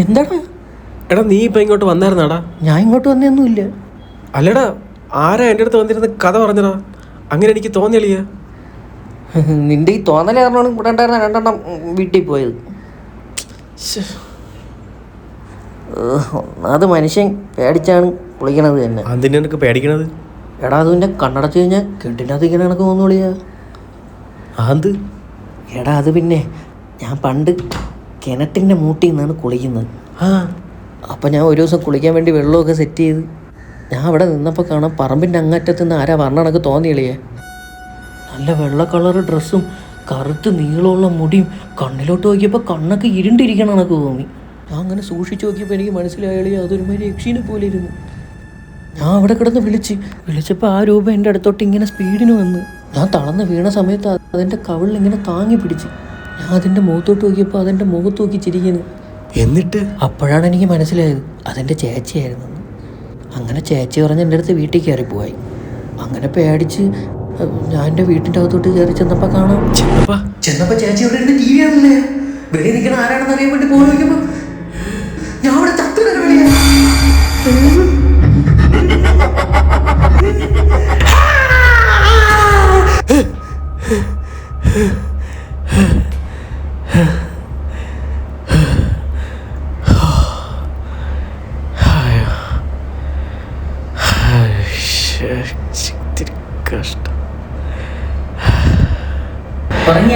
എന്താടാ? എടാ നീ ഇപ്പം ഇങ്ങോട്ട് വന്നായിരുന്നാടാ? ഞാൻ ഇങ്ങോട്ട് വന്നൊന്നുമില്ല. അല്ലടാ, ആരാ എൻ്റെ അടുത്ത് വന്നിരുന്ന കഥ പറഞ്ഞടാ? അങ്ങനെ എനിക്ക് തോന്നിയളിയ. നിന്റെ ഈ തോന്നൽ കാരണമാണ് ഇവിടെ ഉണ്ടായിരുന്ന 2 വീട്ടിൽ പോയത്. അത് മനുഷ്യൻ പേടിച്ചാണ് കുളിക്കണത് തന്നെ. അതിന് എനിക്ക് പേടിക്കണത്? എടാ അത് പിന്നെ കണ്ണടച്ച് കഴിഞ്ഞാൽ കെട്ടിനകത്ത് ഇങ്ങനെ എനിക്ക് തോന്നുള്ളിയാ. അത് എടാ അത് പിന്നെ ഞാൻ പണ്ട് കിണറ്റിൻ്റെ മൂട്ടിൽ നിന്നാണ് കുളിക്കുന്നത്. അപ്പം ഞാൻ ഒരു ദിവസം കുളിക്കാൻ വേണ്ടി വെള്ളമൊക്കെ സെറ്റ് ചെയ്ത് ഞാൻ അവിടെ നിന്നപ്പോൾ കാണാം പറമ്പിൻ്റെ അങ്ങറ്റത്ത് നിന്ന് ആരാ പറഞ്ഞ കണക്ക് തോന്നിയളിയേ. നല്ല വെള്ള കളറ് ഡ്രസ്സും കറുത്ത് നീളമുള്ള മുടിയും. കണ്ണിലോട്ട് നോക്കിയപ്പോൾ കണ്ണൊക്കെ ഇരുണ്ടിരിക്കണം കണക്ക് തോന്നി. ഞാൻ അങ്ങനെ സൂക്ഷിച്ച് നോക്കിയപ്പോൾ എനിക്ക് മനസ്സിലായാളി അതൊരുമാതിരി യക്ഷീനെ പോലെ ഇരുന്നു. ഞാൻ അവിടെ കിടന്ന് വിളിച്ചപ്പോൾ ആ രൂപ എൻ്റെ അടുത്തോട്ട് ഇങ്ങനെ സ്പീഡിന് വന്ന്. ഞാൻ തളർന്ന് വീണ സമയത്ത് അതിൻ്റെ കവിളിൽ ഇങ്ങനെ താങ്ങി പിടിച്ച്. ഞാൻ അതിൻ്റെ മുഖത്തോട്ട് നോക്കിയപ്പോൾ അതിൻ്റെ മുഖത്ത് നോക്കി ചിരിക്കുന്നു. എന്നിട്ട് അപ്പോഴാണ് എനിക്ക് മനസ്സിലായത് അതെൻ്റെ ചേച്ചിയായിരുന്നു. അങ്ങനെ ചേച്ചി പറഞ്ഞ് എൻ്റെ അടുത്ത് വീട്ടിൽ കയറി പോയി. അങ്ങനെ പേടിച്ച് ഞാൻ എൻ്റെ വീട്ടിൻ്റെ അകത്തോട്ട് കയറി ചെന്നപ്പോൾ കാണാം. ചെന്നപ്പോൾ ചേച്ചി അവിടെ ഇരുന്ന് ടി വി ആണല്ലേ. വെളിയിൽ നിൽക്കണ ആരാണെന്ന് അറിയാൻ വേണ്ടി പോയി നോക്കിയപ്പോൾ ഞാൻ അവിടെ തത്തുന്ന കളിയാ. കഷ്ടം. പറഞ്ഞ